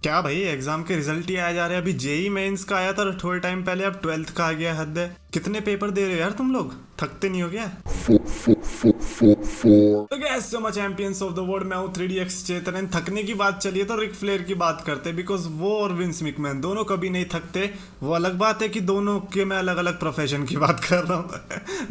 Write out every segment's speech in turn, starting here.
क्या भाई एग्जाम के रिजल्ट ही आया जा रहे हैं। अभी जेई मेंस का आया था थोड़े टाइम पहले, अब 12th का आ गया। हद है, कितने पेपर दे रहे हो यार तुम लोग, थकते नहीं हो क्या? तो gas so much champions of the world, मैं हूँ 3DX चेतन। एंड थकने की बात चलिए तो रिक फ्लेयर की बात करते हैं, बिकॉज वो और विंस मैकमैन दोनों कभी नहीं थकते। वो अलग बात है कि दोनों के मैं अलग अलग प्रोफेशन की बात कर रहा हूँ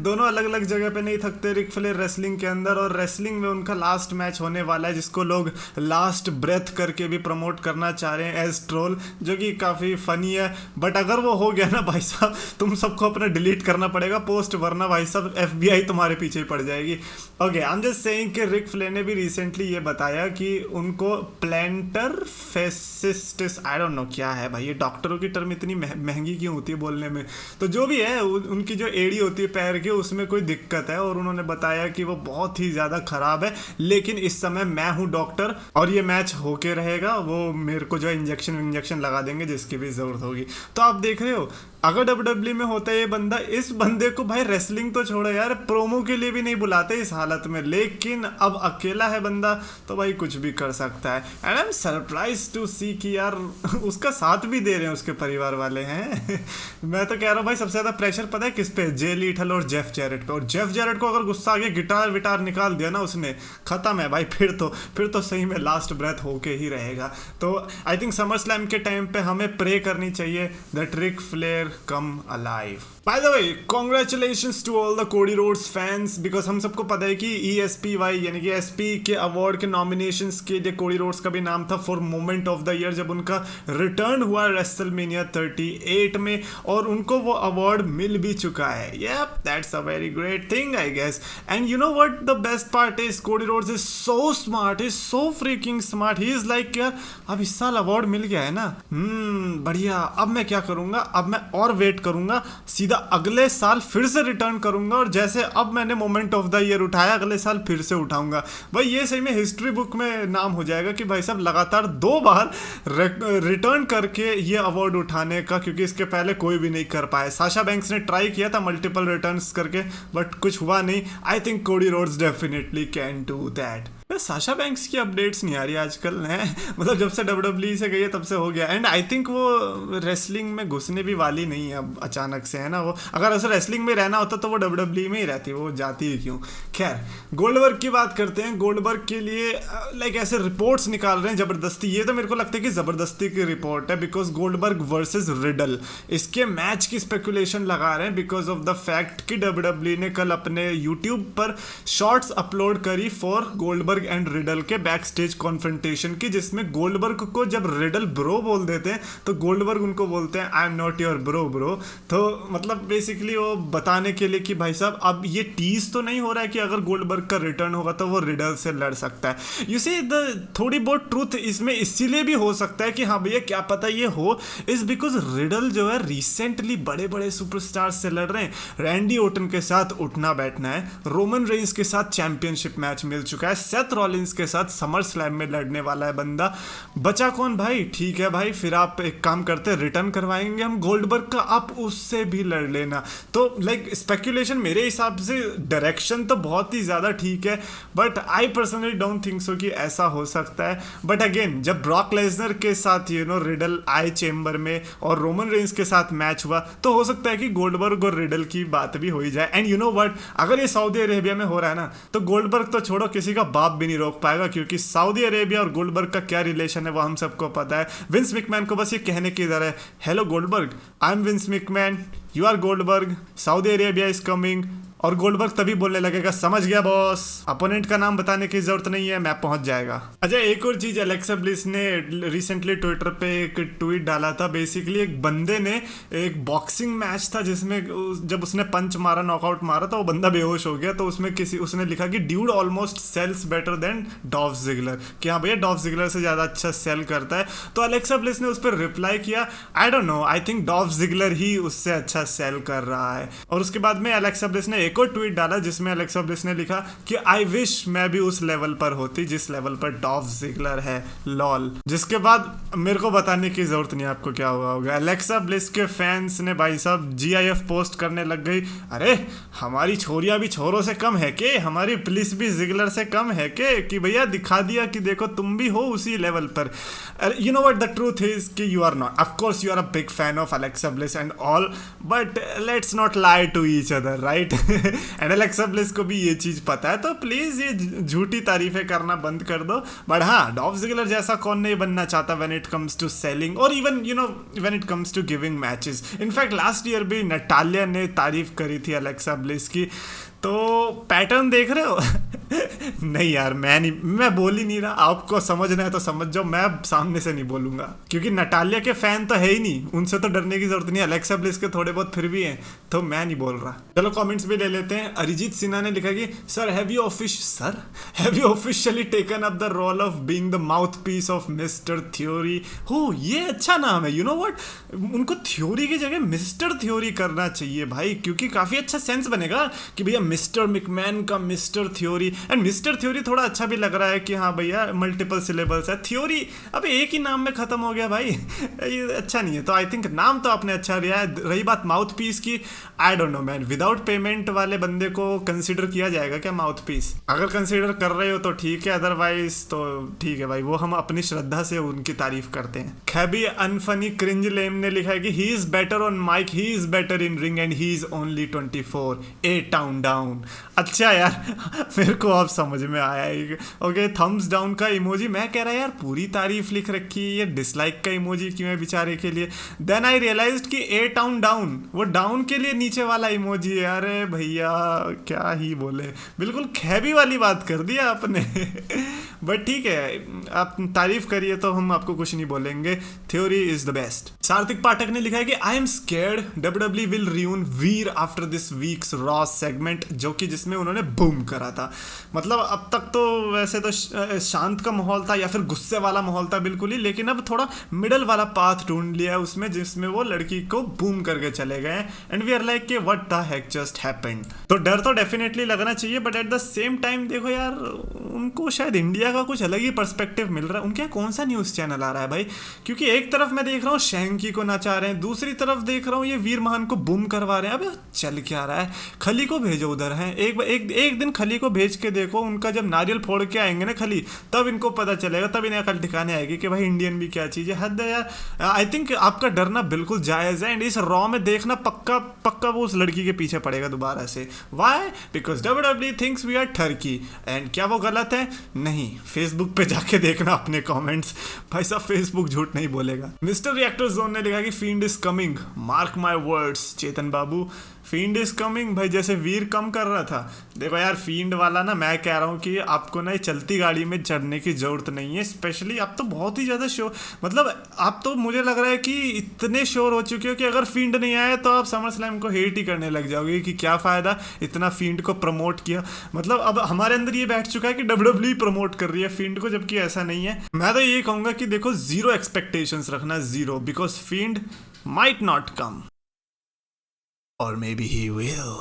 दोनों अलग अलग जगह पे नहीं थकते। रिक फ्लेयर रेसलिंग के अंदर, और रेसलिंग में उनका लास्ट मैच होने वाला है जिसको लोग लास्ट ब्रेथ करके भी प्रमोट करना चाह रहे हैं एज ट्रोल, जो कि काफ़ी फनी है। बट अगर वो हो गया ना भाई साहब, तुम सबको अपना डिलीट करना पड़ेगा पोस्ट, वरना भाई साहब FBI तुम्हारे पीछे ही पड़ जाएगी। Okay, I am just saying कि रिक फ्लेयर ने भी रिसेंटली ये बताया कि उनको प्लेंटर फेसिस्टिस, आई डोंट नो क्या है भाई, ये डॉक्टरों की टर्म इतनी महंगी क्यों होती है बोलने में। तो जो भी है, उनकी जो एड़ी होती है पैर की, उसमें कोई दिक्कत है, और उन्होंने बताया कि वो बहुत ही ज़्यादा खराब है, लेकिन इस समय मैं हूँ डॉक्टर और ये मैच होके रहेगा। वो मेरे को जो इंजेक्शन लगा देंगे जिसकी भी ज़रूरत होगी। तो आप देख रहे हो, अगर WWE में होता है ये बंदा, इस बंदे को भाई रेसलिंग तो छोड़ो यार, प्रोमो के लिए भी नहीं बुलाते इस हालत में, लेकिन अब अकेला है बंदा तो भाई कुछ भी कर सकता है। And I am surprise to see कि यार उसका साथ भी दे रहे हैं उसके परिवार वाले हैं मैं तो कह रहा हूँ भाई, सबसे ज़्यादा प्रेशर पता है किस पे? जे लीथल और जेफ जैरेट पे। और जेफ जैरेट को अगर गुस्सा आ गया, गिटार विटार निकाल दिया ना उसने, खत्म है भाई। फिर तो सही में लास्ट ब्रेथ होके ही रहेगा। तो आई थिंक समर स्लैम के टाइम पे हमें प्रे करनी चाहिए that Ric Flair come alive. By the way, congratulations to all the Cody Rhodes fans, because हम सबको पता है कि ESPY यानी कि SP के अवार्ड के नॉमिनेशंस के लिए कोडी रोड्स का भी नाम था for moment of the year, जब उनका रिटर्न हुआ रेसलमेनिया 38 में, और उनको वो अवार्ड मिल भी चुका है। Yep, that's a very great thing I guess. And you know what the best part is? Cody Rhodes is so smart, is so freaking smart. He is like, यार अब इस साल अवार्ड मिल गया है ना, बढ़िया, अब मैं क्या करूँगा, अब मैं और वेट करूँगा, सीधा अगले साल फिर से रिटर्न करूंगा, और जैसे अब मैंने मोमेंट ऑफ द ईयर उठाया, अगले साल फिर से उठाऊंगा। भाई ये सही में हिस्ट्री बुक में नाम हो जाएगा कि भाई साहब लगातार 2 बार रिटर्न करके ये अवार्ड उठाने का, क्योंकि इसके पहले कोई भी नहीं कर पाया। साशा बैंक्स ने ट्राई किया था मल्टीपल रिटर्न्स करके, बट कुछ हुआ नहीं। I think Cody Rhodes definitely can do that. Sasha banks की अपडेट्स नहीं आ रही आजकल है मतलब जब से WWE से गई है तब से हो गया। एंड आई थिंक वो रेसलिंग में घुसने भी वाली नहीं है अब अचानक से, है ना। वो अगर ऐसे रेसलिंग में रहना होता तो वो WWE में ही रहती, वो जाती ही क्यों। खैर, गोल्डबर्ग की बात करते हैं। गोल्डबर्ग के लिए लाइक ऐसे रिपोर्ट्स निकाल रहे हैं जबरदस्ती। ये तो मेरे को लगता है कि जबरदस्ती की रिपोर्ट है, बिकॉज गोल्डबर्ग वर्सेस रिडल, इसके मैच की स्पेकुलेशन लगा रहे हैं बिकॉज ऑफ द फैक्ट कि WWE ने कल अपने यूट्यूब पर शॉर्ट्स अपलोड करी फॉर गोल्डबर्ग एंड रिडल के बैक स्टेज कॉन्फ्रंटेशन की, जिसमें गोल्डबर्ग को जब रिडल ब्रो बोल देते हैं तो गोल्डबर्ग उनको बोलते हैं I am not your bro. तो मतलब बेसिकली वो बताने के लिए कि भाई साहब अब ये टीज तो नहीं हो रहा है कि अगर गोल्डबर्ग का रिटर्न होगा तो वो रिडल से लड़ सकता है। यू सी द थोड़ी बहुत ट्रूथ इसमें इसीलिए भी हो सकता है कि हाँ भैया क्या पता ये हो, इज बिकॉज रिडल जो है रिसेंटली बड़े बड़े सुपरस्टार से लड़ रहे हैं। रैंडी ओटन के साथ उठना बैठना है, रोमन रेंस के साथ चैंपियनशिप मैच मिल चुका है, सेथ रॉलिंस के साथ समर स्लैम में लड़ने वाला है बंदा। बचा कौन भाई? ठीक है भाई, फिर आप एक काम करते हैं, रिटर्न करवाएंगे हम गोल्डबर्ग का, आप उससे भी लड़ लेना। तो लाइक स्पेकुलेशन मेरे हिसाब से डायरेक्शन तो बहुत ही ज़्यादा ठीक है, but I personally don't think so कि ऐसा हो सकता है। बट अगेन, जब ब्रॉक लेसनर के साथ रिडल आए चेम्बर में और रोमन रेंस के साथ मैच हुआ, तो हो सकता है कि गोल्डबर्ग और रिडल की बात भी हो ही जाए। एंड यू नो व्हाट, अगर ये सऊदी अरेबिया में हो रहा है ना, तो गोल्डबर्ग तो छोड़ो, किसी का बाप भी नहीं रोक पाएगा, क्योंकि सऊदी अरेबिया और गोल्डबर्ग का क्या रिलेशन है वो हम सबको पता है। विंस मैकमैन को बस ये कहने की जरूरत है, hello Goldberg, I am Vince McMahon, you are Goldberg, Saudi Arabia is coming, और गोल्डबर्ग तभी बोलने लगेगा समझ गया बॉस, अपोनेंट का नाम बताने की जरूरत नहीं है, मैं पहुंच जाएगा। अच्छा, एक और चीज, एलेक्सा ब्लिस ने रिसेंटली ट्विटर पे एक ट्वीट डाला था। बेसिकली एक बंदे ने एक बॉक्सिंग मैच था जिसमें जब उसने पंच मारा, नॉकआउट मारा, तो वो बंदा बेहोश हो गया। तो उसमें उसने लिखा कि dude almost sells better than Dolph Ziggler, कि हाँ भैया डॉल्फ जिगलर से ज्यादा अच्छा सेल करता है। तो एलेक्सा ब्लिस ने उस पर रिप्लाई किया, I don't know, I think Dolph Ziggler ही उससे अच्छा सेल कर रहा है। और उसके बाद में एलेक्सा ब्लिस ने एक और ट्वीट डाला जिसमें अलेक्सा ब्लिस ने लिखा कि आई विश मैं भी उस लेवल पर होती जिस लेवल पर डॉल्फ जिगलर है, लॉल। जिसके बाद मेरे को बताने की जरूरत नहीं आपको क्या हुआ होगा। अलेक्सा ब्लिस के फैंस ने भाई साहब GIF पोस्ट करने लग गई, अरे हमारी छोरियां भी छोरों से कम है के, हमारी पुलिस भी जिगलर से कम है के, कि भैया दिखा दिया कि देखो तुम भी हो उसी लेवल पर। You know what the truth is कि you are not, of course you are a big fan of Alexa Bliss and all, but let's not lie to each other, right. And Alexa Bliss को भी ये चीज पता है, तो please ये झूठी तारीफें करना बंद कर दो। बट हाँ, डॉल्फ जिगलर जैसा कौन नहीं बनना चाहता when it comes to selling और even you know when it comes to giving matches. In fact last year भी नटालिया ने तारीफ करी थी अलेक्सा ब्लिस की। तो पैटर्न देख रहे हो? नहीं यार, मैं बोल ही नहीं रहा, आपको समझना है तो समझ जाओ, मैं सामने से नहीं बोलूंगा क्योंकि नटालिया के फैन तो है ही नहीं, उनसे तो डरने की जरूरत नहीं। अलेक्सा ब्लिस के थोड़े बहुत फिर भी हैं, तो मैं नहीं बोल रहा। चलो कमेंट्स भी ले लेते हैं। अरिजीत सिन्हा ने लिखा कि sir have you officially taken up the role of being the mouthpiece of mister theory. हो, ये अच्छा नाम है। यू नो व्हाट, उनको थ्योरी की जगह मिस्टर थ्योरी करना चाहिए भाई, क्योंकि काफी अच्छा सेंस बनेगा कि भैया मिस्टर मिकमैन का mister theory. And mister theory थोड़ा अच्छा भी लग रहा है कि हाँ भैया मल्टीपल सिलेबल्स है। थ्योरी अब एक ही नाम में खत्म हो गया भाई, ये अच्छा नहीं है। तो आई थिंक नाम तो आपने अच्छा लिया है। रही बात माउथ पीस की, आई don't no man, without payment वाले बंदे को कंसीडर किया जाएगा क्या माउथ पीस? अगर कंसीडर कर रहे हो तो ठीक है, अदरवाइज तो ठीक है भाई, वो हम अपनी श्रद्धा से उनकी तारीफ करते हैं। खैबी अनफनी क्रिंज लेम ने लिखा है कि he is better on mic, he is better in ring and he is only 24, a town down. अच्छा यार, मेरे को अब समझ में आया। ओके, थम्स डाउन का इमोजी। मैं कह रहा यार पूरी तारीफ लिख रखी है, ये डिसलाइक का इमोजी क्यों है बेचारे के लिए? देन आई रियलाइज्ड कि ए टाउन डाउन, वो डाउन के लिए नीचे वाला इमोजी है। अरे भैया क्या ही बोले, बिल्कुल खैबी वाली बात कर दिया आपने। बट ठीक है, आप तारीफ करिए तो हम आपको कुछ नहीं बोलेंगे। Theory is the best. Sarthak Pathak ने लिखा है कि I am scared WWE will ruin Veer after this week's Raw segment, जो कि जिसमें उन्होंने बूम करा था। मतलब अब तक तो वैसे तो शांत का माहौल था या फिर गुस्से वाला माहौल था बिल्कुल ही, लेकिन अब थोड़ा मिडल वाला पाथ ढूंढ लिया है उसमें, जिसमें वो लड़की को बूम करके चले गए। एंड वी आर लाइक कि what the heck just happened. तो डर तो डेफिनेटली लगना चाहिए, but at the same time देखो यार, उनको शायद इंडिया का कुछ अलग ही पर्सपेक्टिव मिल रहा है। उनके कौन सा न्यूज़ चैनल आ रहा है भाई? क्योंकि एक तरफ मैं देख रहा हूँ शैंकी को नचा रहे हैं, दूसरी तरफ देख रहा हूँ ये वीर महान को बूम करवा रहे हैं। अब चल क्या रहा है? खली को भेजो उधर है, एक दिन खली को भेज के देखो, उनका जब नारियल फोड़ के आएंगे ना खली, तब इनको पता चलेगा, तब इन्हें अकल ठिकाने आएगी कि भाई इंडियन भी क्या चीज़ है। हद है यार। आई थिंक आपका डरना बिल्कुल जायज़ है, एंड इस रॉ में देखना पक्का वो उस लड़की के पीछे पड़ेगा दोबारा से। Why? Because WWE thinks we are ठरकी। एंड क्या वो गलत है? नहीं। फेसबुक पे जाके देखना अपने कमेंट्स, भाई साहब फेसबुक झूठ नहीं बोलेगा। मिस्टर रिएक्टर जोन ने लिखा कि field is coming, mark my words. Chetan Babu, field is coming भाई, जैसे वीर कम कर रहा था। देखो यार, फील्ड वाला ना, मैं कह रहा हूँ कि आपको ना चलती गाड़ी में चढ़ने की जरूरत नहीं है। स्पेशली आप तो बहुत ही ज़्यादा शोर, मतलब आप तो मुझे लग रहा है कि इतने शोर हो चुके हो कि अगर फील्ड नहीं आया तो आप समर स्लैम को हेट ही करने लग जाओगे कि क्या फ़ायदा इतना फील्ड को प्रमोट किया। मतलब अब हमारे अंदर ये बैठ चुका है कि WWE प्रमोट कर रही है फील्ड को, जबकि ऐसा नहीं है। मैं तो ये कहूँगा कि देखो, जीरो एक्सपेक्टेशंस रखना, zero, because field might not come, or maybe he will.